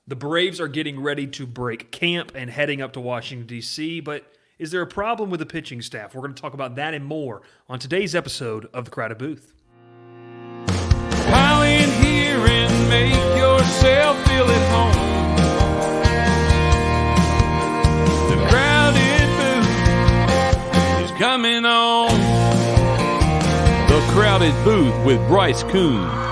The Braves are getting ready to break camp and heading up to Washington, D.C., but is there a problem with the pitching staff? We're going to talk about that and more on today's episode of The Crowded Booth. Pile in here and make yourself feel at home. The Crowded Booth is coming on. The Crowded Booth with Bryce Koon.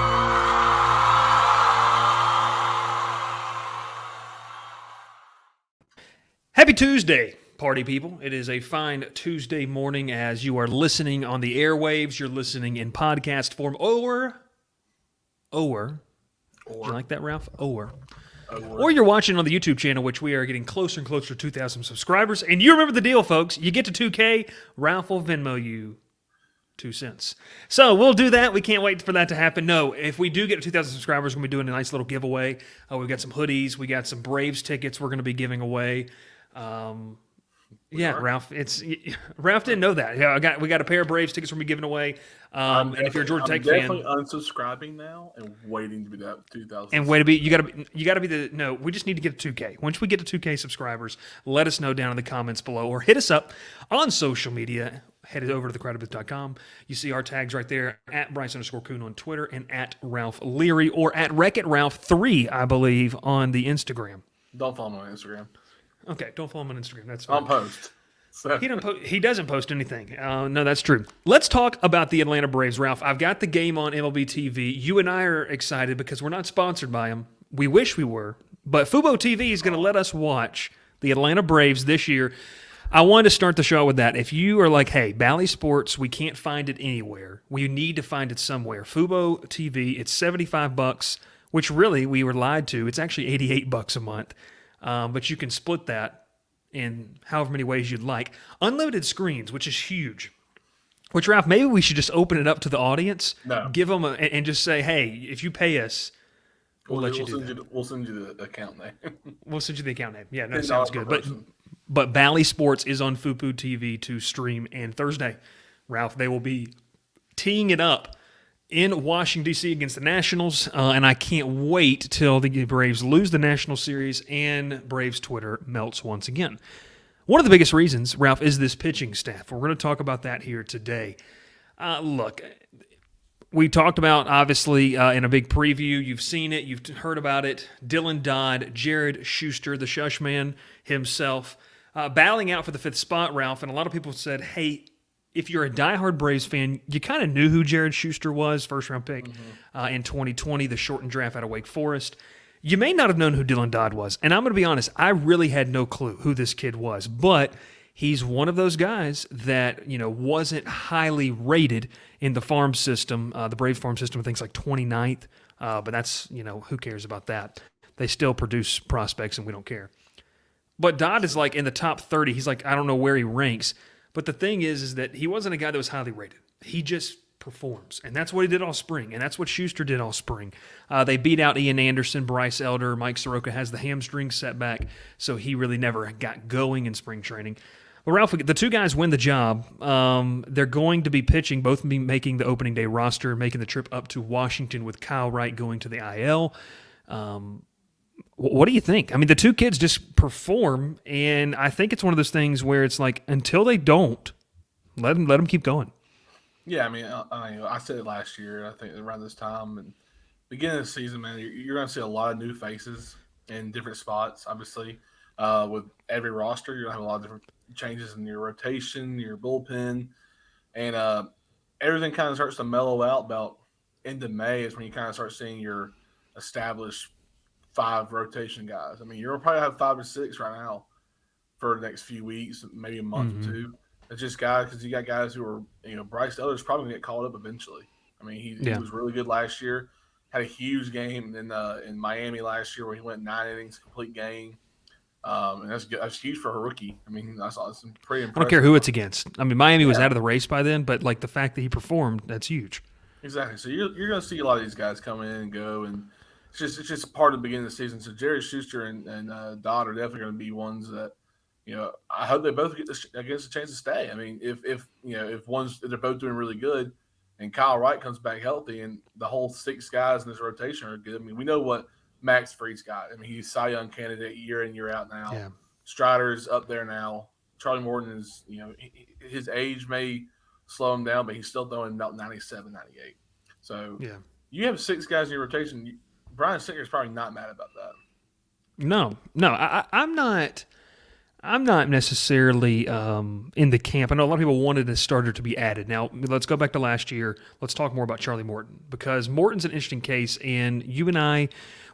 Happy Tuesday, party people. It is a fine Tuesday morning as you are listening on the airwaves. You're listening in podcast form or you like that, Ralph? Or you're watching on the YouTube channel, which we are getting closer and closer to 2,000 subscribers. And you remember the deal, folks. You get to 2K, Ralph will Venmo you 2 cents. So we'll do that. We can't wait for that to happen. No, if we do get to 2,000 subscribers, we're going to be doing a nice little giveaway. We've got some hoodies. We got some Braves tickets we're going to be giving away. Ralph. Ralph didn't know that. Yeah, we got a pair of Braves tickets we're gonna be giving away. And if you're a Georgia Tech fan, definitely unsubscribing now and waiting to be that 2,000. And you gotta be the no. We just need to get to 2K. Once we get to 2K subscribers, let us know down in the comments below or hit us up on social media. Head over to thecrowdedbooth.com. You see our tags right there at Bryce_Koon on Twitter and at Ralph Leary or at Wreck-It-Ralph3, I believe, on the Instagram. Don't follow me on Instagram. Okay, don't follow him on Instagram. That's fine. I'll post. So. He doesn't post anything. No, that's true. Let's talk about the Atlanta Braves, Ralph. I've got the game on MLB TV. You and I are excited because we're not sponsored by them. We wish we were. But Fubo TV is going to let us watch the Atlanta Braves this year. I wanted to start the show with that. If you are like, hey, Bally Sports, we can't find it anywhere. We need to find it somewhere. Fubo TV, it's $75, which really we were lied to. It's actually $88 a month. But you can split that in however many ways you'd like. Unlimited screens, which is huge. Which, Ralph, maybe we should just open it up to the audience. No. Give them and just say, hey, if you pay us, we'll let you do that. We'll send you the account name. We'll send you the account name. Yeah, that sounds good. But Bally Sports is on Fubo TV to stream. And Thursday, Ralph, they will be teeing it up in Washington, D.C. against the Nationals, and I can't wait till the Braves lose the National Series and Braves Twitter melts once again. One of the biggest reasons, Ralph, is this pitching staff. We're going to talk about that here today. Look, we talked about, obviously, in a big preview. You've seen it. You've heard about it. Dodd, Jared Shuster, the Shush Man himself, battling out for the 5th spot, Ralph, and a lot of people said, hey, if you're a diehard Braves fan, you kind of knew who Jared Shuster was, first-round pick in 2020, the shortened draft out of Wake Forest. You may not have known who Dodd was, and I'm going to be honest, I really had no clue who this kid was, but he's one of those guys that wasn't highly rated in the farm system, the Braves farm system, I think it's like 29th, but that's, who cares about that? They still produce prospects, and we don't care. But Dodd is like in the top 30. He's like, I don't know where he ranks. But the thing is that he wasn't a guy that was highly rated. He just performs, and that's what he did all spring, and that's what Shuster did all spring. They beat out Ian Anderson, Bryce Elder. Mike Soroka has the hamstring setback, so he really never got going in spring training. But Ralph, the two guys win the job. They're going to be pitching, both be making the opening day roster, making the trip up to Washington with Kyle Wright going to the IL. What do you think? I mean, the two kids just perform, and I think it's one of those things where it's like until they don't, let them keep going. Yeah, I mean, I said it last year. I think around this time and beginning of the season, man, you're going to see a lot of new faces in different spots. Obviously, with every roster, you're going to have a lot of different changes in your rotation, your bullpen, and everything kind of starts to mellow out about end of May is when you kind of start seeing your established 5 rotation guys. I mean, you'll probably have 5 or 6 right now for the next few weeks, maybe a month or two. It's just guys because you got guys who are, Bryce Elder's probably going to get called up eventually. I mean, he was really good last year, had a huge game in Miami last year where he went 9 innings, complete game. And that's good. That's huge for a rookie. I mean, that's pretty impressive. I don't care who it's against. I mean, Miami was out of the race by then, but like the fact that he performed, that's huge. Exactly. So you're going to see a lot of these guys come in and go, and it's just part of the beginning of the season. So Jared Shuster and Dodd are definitely going to be ones that I hope they both get a chance to stay. I mean, if they're both doing really good, and Kyle Wright comes back healthy, and the whole 6 guys in this rotation are good. I mean, we know what Max Fried's got. I mean, he's Cy Young candidate year in, year out now. Yeah. Strider's up there now. Charlie Morton is, his age may slow him down, but he's still throwing about 97, 98. So you have 6 guys in your rotation. Brian Singer's probably not mad about that. No, I'm not. I'm not necessarily in the camp. I know a lot of people wanted a starter to be added. Now, let's go back to last year. Let's talk more about Charlie Morton, because Morton's an interesting case, and you and I,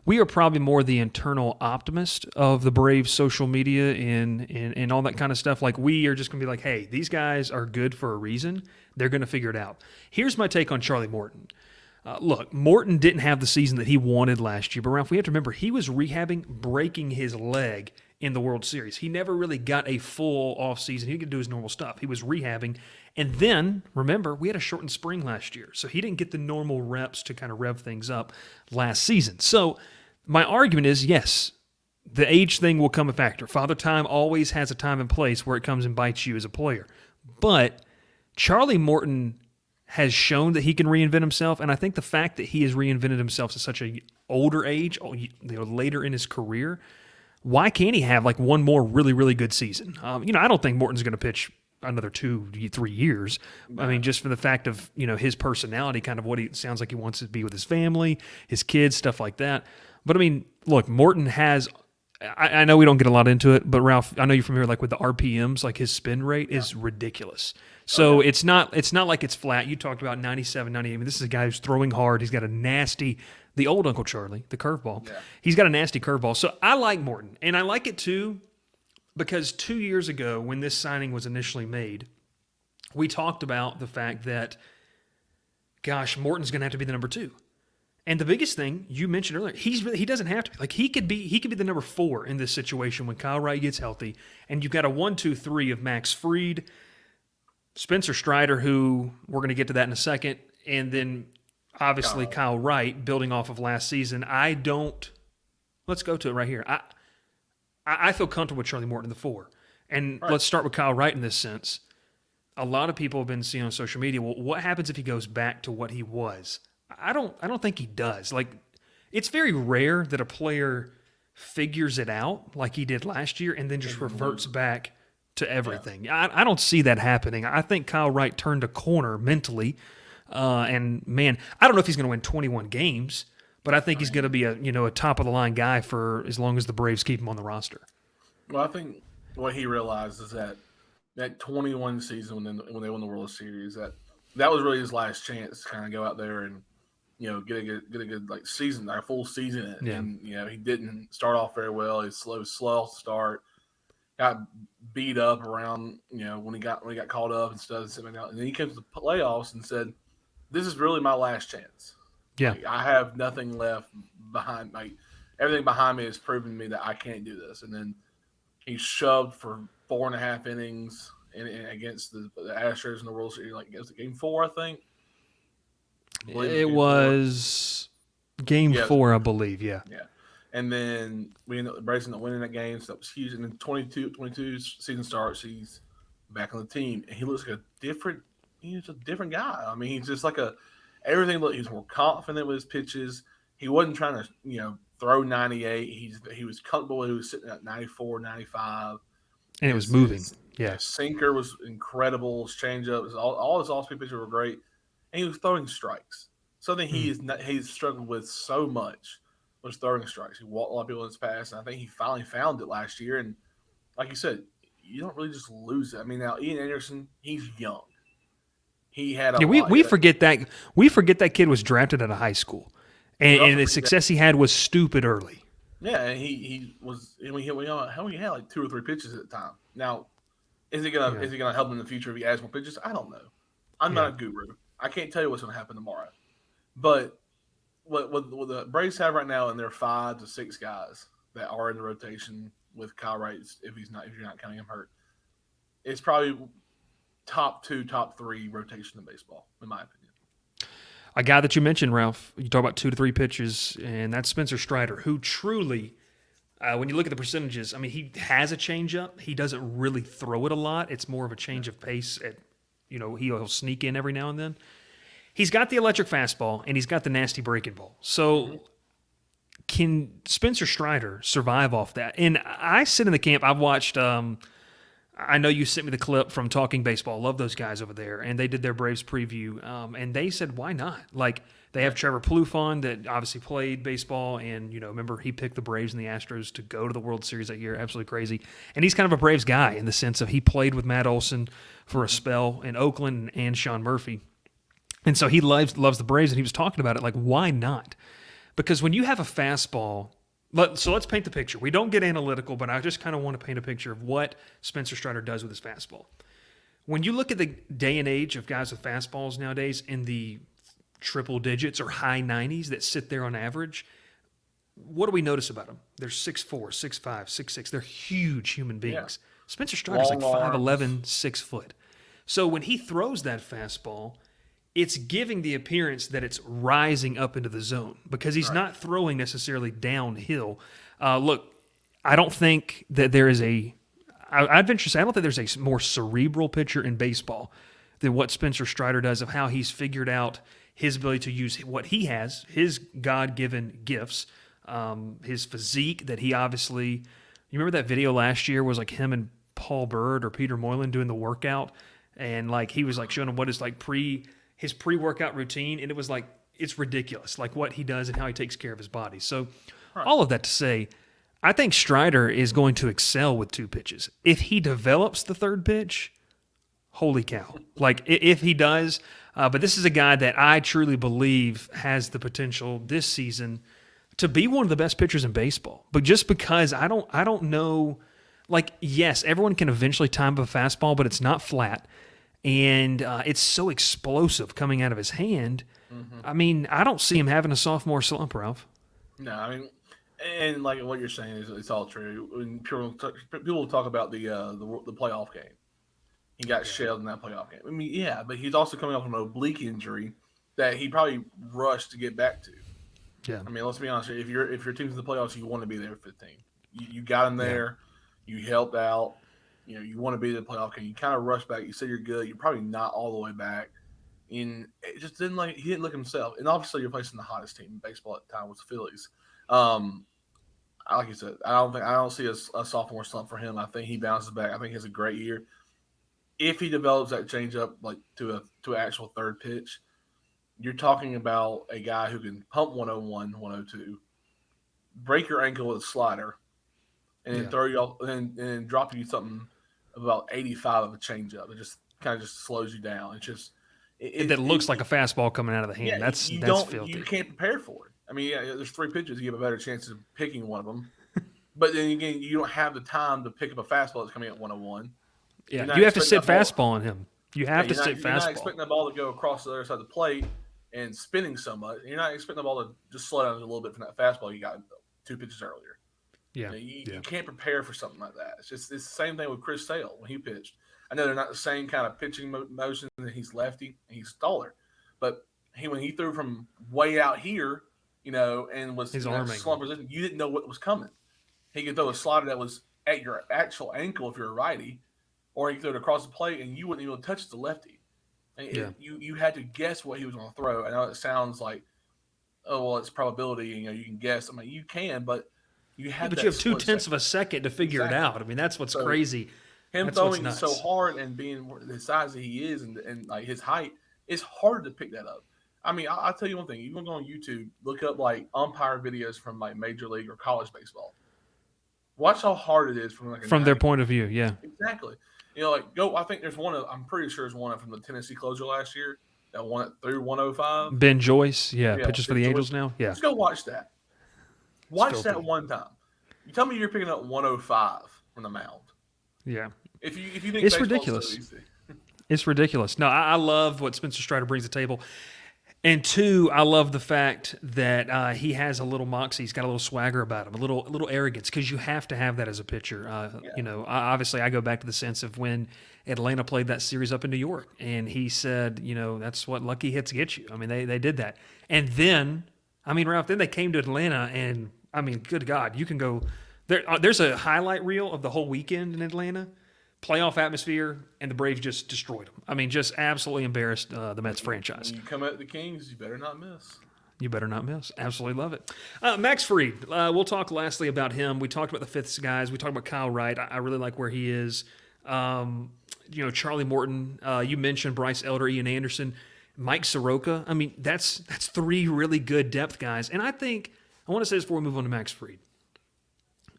we are probably more the internal optimist of the Braves social media and all that kind of stuff. Like, we are just going to be like, hey, these guys are good for a reason. They're going to figure it out. Here's my take on Charlie Morton. Look, Morton didn't have the season that he wanted last year, but Ralph, we have to remember he was rehabbing, breaking his leg in the World Series. He never really got a full offseason. He could do his normal stuff. He was rehabbing. And then, remember, we had a shortened spring last year, so he didn't get the normal reps to kind of rev things up last season. So my argument is, yes, the age thing will come a factor. Father Time always has a time and place where it comes and bites you as a player. But Charlie Morton has shown that he can reinvent himself, and I think the fact that he has reinvented himself to such a older age, later in his career, why can't he have like one more really, really good season? I don't think Morton's going to pitch another 2-3 years. I mean, just for the fact of, his personality, kind of what he sounds like he wants to be with his family, his kids, stuff like that. But I mean, look, Morton has, I know we don't get a lot into it, but Ralph, I know you're familiar, like with the RPMs, like his spin rate is ridiculous. So it's not like it's flat. You talked about 97, 98. I mean, this is a guy who's throwing hard. He's got a nasty, the old Uncle Charlie, the curveball. Yeah. He's got a nasty curveball. So I like Morton, and I like it too because 2 years ago when this signing was initially made, we talked about the fact that, gosh, Morton's going to have to be the number 2. And the biggest thing you mentioned earlier, he doesn't have to be. Like, he could be the number 4 in this situation when Kyle Wright gets healthy, and you've got a 1-2-3 of Max Fried, Spencer Strider, who we're going to get to that in a second, and then obviously Kyle Wright, building off of last season. Let's go to it right here. I feel comfortable with Charlie Morton in the 4. And let's start with Kyle Wright in this sense. A lot of people have been seeing on social media, well, what happens if he goes back to what he was? I don't think he does. Like, it's very rare that a player figures it out like he did last year and then just reverts back to everything. Yeah. I don't see that happening. I think Kyle Wright turned a corner mentally. And man, I don't know if he's going to win 21 games, but I think he's going to be a top of the line guy for as long as the Braves keep him on the roster. Well, I think what he realized is that 21 season when they won the World Series, that was really his last chance to kind of go out there and get a good like season, a full season. Yeah. And he didn't start off very well. He slow start. Got beat up around, when he got called up and stuff, and then he came to the playoffs and said, "This is really my last chance. Yeah, like, I have nothing left behind. Like, everything behind me has proven to me that I can't do this." And then he shoved for 4.5 innings against the Astros in the World Series. Like, it was Game 4, I think. It was Game 4, I believe. Yeah. Yeah. And then we ended up Bryce winning that game, so that was huge. And then 22 season starts, he's back on the team, and he looks like he's a different guy. I mean, he's just like everything. He's more confident with his pitches. He wasn't trying to, throw 98. He was comfortable. He was sitting at 94, 95. And it was moving. His sinker was incredible. His changeup, all his off-speed pitches were great. And he was throwing strikes. Something he's struggled with so much was throwing strikes. He walked a lot of people in his past, and I think he finally found it last year. And like you said, you don't really just lose it. I mean, now Ian Anderson, he's young. He had we forget that kid was drafted out of high school, and the success he had was stupid early. Yeah, and he was. I mean, he had like 2 or 3 pitches at the time. Now, is he gonna help him in the future if he adds more pitches? I don't know. I'm not a guru. I can't tell you what's going to happen tomorrow. But what the Braves have right now, and there are 5 to 6 guys that are in the rotation with Kyle Wright, if you're not counting him hurt, it's probably top 2, top 3 rotation in baseball, in my opinion. A guy that you mentioned, Ralph, you talk about 2 to 3 pitches, and that's Spencer Strider, who truly, when you look at the percentages, I mean, he has a changeup. He doesn't really throw it a lot. It's more of a change of pace. He'll sneak in every now and then. He's got the electric fastball, and he's got the nasty breaking ball. So can Spencer Strider survive off that? And I sit in the camp. I've watched. I know you sent me the clip from Talking Baseball. Love those guys over there, and they did their Braves preview. And they said, why not? Like they have Trevor Plouffe on that obviously played baseball, and remember he picked the Braves and the Astros to go to the World Series that year. Absolutely crazy. And he's kind of a Braves guy in the sense of he played with Matt Olson for a spell in Oakland and Sean Murphy. And so he loves the Braves, and he was talking about it like, why not? Because when you have a fastball, so let's paint the picture. We don't get analytical, but I just kind of want to paint a picture of what Spencer Strider does with his fastball. When you look at the day and age of guys with fastballs nowadays in the triple digits or high 90s that sit there on average, what do we notice about them? They're 6'4", 6'5", 6'6". They're huge human beings. Yeah. Spencer Strider's like 5'11", 6 foot. So when he throws that fastball, it's giving the appearance that it's rising up into the zone because he's not throwing necessarily downhill. Look, I don't think that there is I'd venture to say I don't think there's a more cerebral pitcher in baseball than what Spencer Strider does of how he's figured out his ability to use what he has, his God-given gifts, his physique that he obviously – you remember that video last year was like him and Paul Bird or Peter Moylan doing the workout, and like he was like showing him what his like his pre-workout routine, and it was like it's ridiculous, like what he does and how he takes care of his body. So all of that to say, I think Strider is going to excel with 2 pitches. If he develops the third pitch, holy cow. Like if he does, but this is a guy that I truly believe has the potential this season to be one of the best pitchers in baseball. But just because I don't know, like yes, everyone can eventually time a fastball, but it's not flat. And it's so explosive coming out of his hand. Mm-hmm. I mean, I don't see him having a sophomore slump, Ralph. No, I mean, and like what you're saying is it's all true. When people talk about the playoff game, he got shelled in that playoff game. I mean, yeah, but he's also coming off from an oblique injury that he probably rushed to get back to. Yeah, I mean, let's be honest. If your team's in the playoffs, you want to be there for the team. You got him there. Yeah. You helped out. You want to be in the playoff game. You kind of rush back. You say you're good. You're probably not all the way back. And it just didn't he didn't look himself. And obviously, you're facing the hottest team in baseball at the time was the Phillies. Like you said, I don't see a sophomore slump for him. I think he bounces back. I think he has a great year. If he develops that changeup like to an actual third pitch, you're talking about a guy who can pump 101, 102, break your ankle with a slider, and then throw you off, and drop you something about 85 of a changeup. It just kind of just slows you down. It's just that looks like a fastball coming out of the hand. That's filthy. You can't prepare for it. I mean, there's 3 pitches. You have a better chance of picking one of them. But then again, you don't have the time to pick up a fastball that's coming at 101. Yeah, you have to sit fastball on him. You have to sit fastball. You're not expecting the ball to go across the other side of the plate and spinning so much. You're not expecting the ball to just slow down a little bit from that fastball you got 2 pitches earlier. Yeah, you can't prepare for something like that. It's the same thing with Chris Sale when he pitched. I know they're not the same kind of pitching motion, and he's lefty and he's taller, but when he threw from way out here, and was his slump position, you didn't know what was coming. He could throw a slider that was at your actual ankle if you're a righty, or he could throw it across the plate and you wouldn't even touch the lefty. And you had to guess what he was going to throw. I know it sounds like, oh well, it's probability. You can guess. I mean, you can, but you have. But you have 0.2 of a second to figure it out. I mean, that's what's crazy. Him throwing so hard and being the size that he is and like his height, it's hard to pick that up. I mean, I'll tell you one thing. You can go on YouTube, look up like umpire videos from like Major League or college baseball. Watch how hard it is from their point of view. Yeah, exactly. I think there's one. I'm pretty sure there's one from the Tennessee closer last year that won it through 105. Ben Joyce, pitches for the Angels now. Yeah, let's go watch that. Watch that one time. You tell me you're picking up 105 from the mound. Yeah. If you think it's ridiculous. So it's ridiculous. No, I love what Spencer Strider brings to the table. And 2, I love the fact that he has a little moxie. He's got a little swagger about him, a little arrogance, because you have to have that as a pitcher. Obviously, I go back to the sense of when Atlanta played that series up in New York, and he said, that's what lucky hits get you. I mean, they did that. And then, Ralph, then they came to Atlanta, and, good God, you can go there. There's a highlight reel of the whole weekend in Atlanta. Playoff atmosphere, and the Braves just destroyed them. Just absolutely embarrassed the Mets franchise. When you come at the Kings, you better not miss. You better not miss. Absolutely love it. Max Fried. We'll talk lastly about him. We talked about the fifth guys. We talked about Kyle Wright. I really like where he is. Charlie Morton. You mentioned Bryce Elder, Ian Anderson, Mike Soroka. I mean, that's three really good depth guys. And I want to say this before we move on to Max Fried.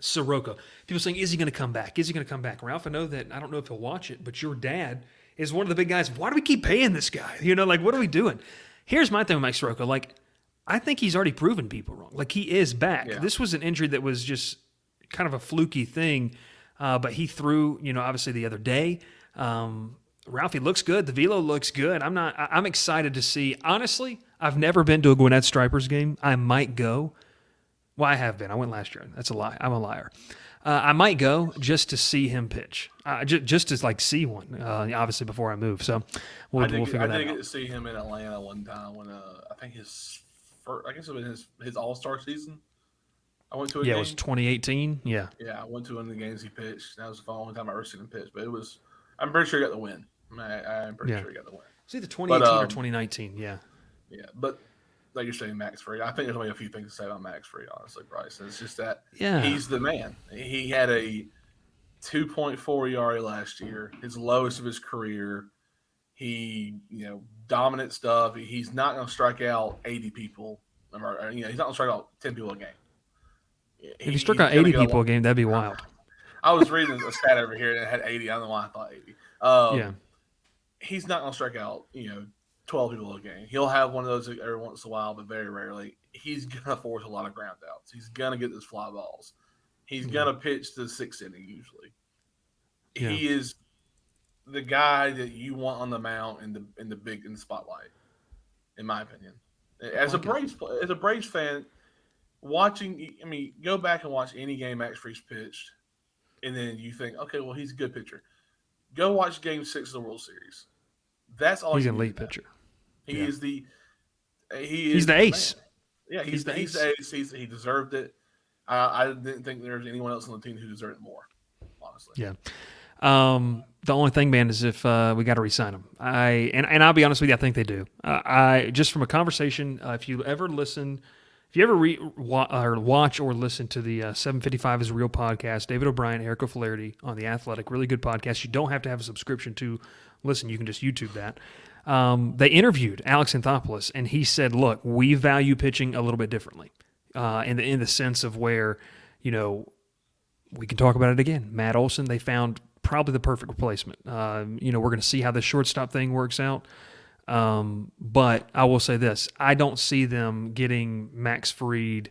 Soroka. People saying, is he going to come back? Is he going to come back? Ralph, I don't know if he'll watch it, but your dad is one of the big guys. Why do we keep paying this guy? What are we doing? Here's my thing with Mike Soroka. I think he's already proven people wrong. He is back. Yeah. This was an injury that was just kind of a fluky thing, but he threw, obviously the other day. Ralphie looks good. The velo looks good. I'm excited to see. Honestly, I've never been to a Gwinnett Stripers game. I might go. Well, I have been. I went last year. That's a lie. I'm a liar. I might go just to see him pitch, just to see one. Obviously, before I move. So we'll figure that out. I did get to see him in Atlanta one time when I think I guess it was his All-Star season. I went to a game. Yeah, it was 2018. Yeah. Yeah, I went to one of the games he pitched. That was the only time I ever seen him pitch. But I'm pretty sure he got the win. I'm pretty sure he got the win. It's either 2018 or 2019. Yeah. Yeah, but like you're saying, Max Fried. I think there's only a few things to say about Max Fried, honestly, Bryce. It's just that he's the man. He had a 2.4 ERA last year, his lowest of his career. He, dominant stuff. He's not going to strike out 80 people. He's not going to strike out 10 people a game. If he struck out 80 people a game, that'd be wild. I was reading a stat over here that had 80. I don't know why I thought 80. He's not going to strike out, 12 people a game. He'll have one of those every once in a while, but very rarely. He's going to force a lot of ground outs. He's going to get those fly balls. He's going to pitch to the sixth inning usually. Yeah. He is the guy that you want on the mound in the spotlight, in my opinion. As a Braves fan, go back and watch any game Max Fried pitched, and then you think, okay, well, he's a good pitcher. Go watch Game 6 of the World Series. That's all. He's an elite pitcher. He's the ace. Yeah, he's the ace. He deserved it. I didn't think there was anyone else on the team who deserved it more, honestly. Yeah. The only thing, man, is if we got to re-sign him. And I'll be honest with you, I think they do. I just from a conversation, if you ever watch or listen to the 755 is Real podcast, David O'Brien, Eric O'Flaherty on The Athletic, really good podcast. You don't have to have a subscription to listen. You can just YouTube that. They interviewed Alex Anthopoulos, and he said, look, we value pitching a little bit differently in the sense of where, we can talk about it again. Matt Olson, they found probably the perfect replacement. We're going to see how the shortstop thing works out. But I will say this. I don't see them getting Max Fried.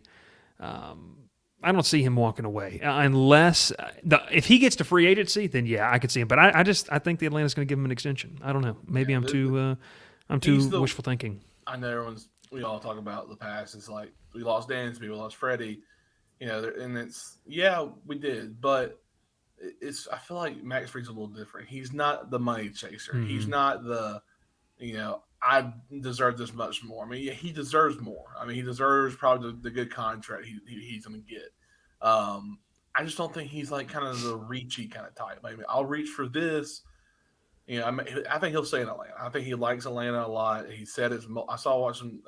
I don't see him walking away unless if he gets to free agency, then yeah, I could see him. But I think the Atlanta's going to give him an extension. I don't know. Maybe I'm too wishful thinking. I know we all talk about the past. It's like we lost Dansby, we lost Freddie, and it's we did, but I feel like Max Fried's a little different. He's not the money chaser. Mm-hmm. He's not the I deserve this much more. He deserves more. He deserves probably the good contract he's going to get. I just don't think he's like kind of the reachy kind of type. I'll reach for this. I think he'll stay in Atlanta. I think he likes Atlanta a lot. He said it's. I saw watching.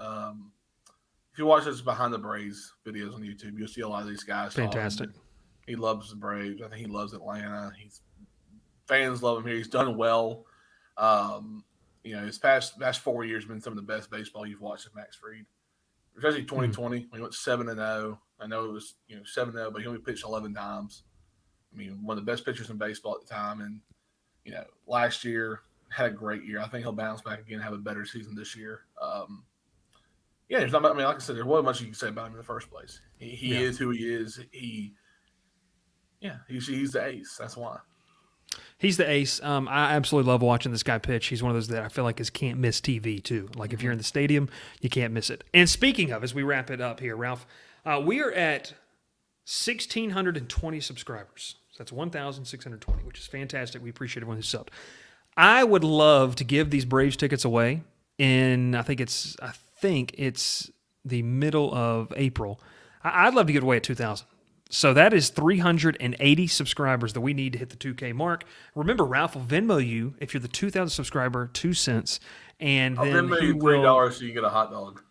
If you watch his Behind the Braves videos on YouTube, you'll see a lot of these guys. Fantastic. He loves the Braves. I think he loves Atlanta. Fans love him here. He's done well. His past 4 years have been some of the best baseball you've watched with Max Fried. Especially 2020, when he went 7-0. I know it was 7-0, but he only pitched 11 times. One of the best pitchers in baseball at the time. And last year had a great year. I think he'll bounce back again and have a better season this year. There's not. Like I said, there wasn't much you can say about him in the first place. He is who he is. He's the ace. That's why. He's the ace. I absolutely love watching this guy pitch. He's one of those that I feel like is can't miss TV too. Like if you're in the stadium, you can't miss it. And speaking of, as we wrap it up here, Ralph, we are at 1,620 subscribers. So that's 1,620, which is fantastic. We appreciate everyone who subbed. I would love to give these Braves tickets away I think it's the middle of April. I'd love to give it away at 2,000. So that is 380 subscribers that we need to hit the 2K mark. Remember, Ralph will Venmo you if you're the 2,000 subscriber, 2 cents, and then I'll Venmo you $3 so you get a hot dog.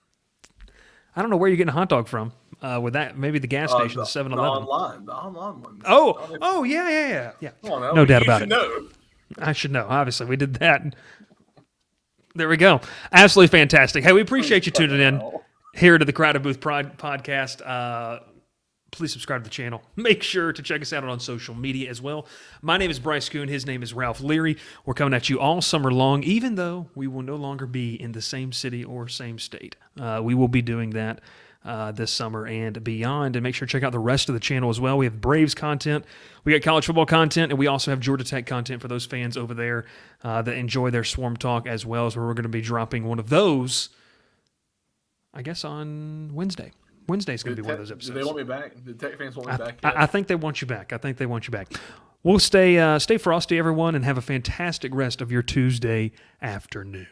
I don't know where you're getting a hot dog from. With that, maybe the gas station, the 7-Eleven. The online ones. Oh, yeah. Come on now, No doubt you about should it. know. I should know. Obviously, we did that. There we go. Absolutely fantastic. Hey, we appreciate you tuning in here to the Crowded Booth podcast. Please subscribe to the channel. Make sure to check us out on social media as well. My name is Bryce Koon. His name is Ralph Leary. We're coming at you all summer long, even though we will no longer be in the same city or same state. We will be doing that this summer and beyond. And make sure to check out the rest of the channel as well. We have Braves content, we got college football content, and we also have Georgia Tech content for those fans over there that enjoy their Swarm Talk, as well as where we're going to be dropping one of those, I guess, on Wednesday. Wednesday's going to be one of those episodes. Do they want me back? The Tech fans want me back? I think they want you back. We'll stay frosty, everyone, and have a fantastic rest of your Tuesday afternoon.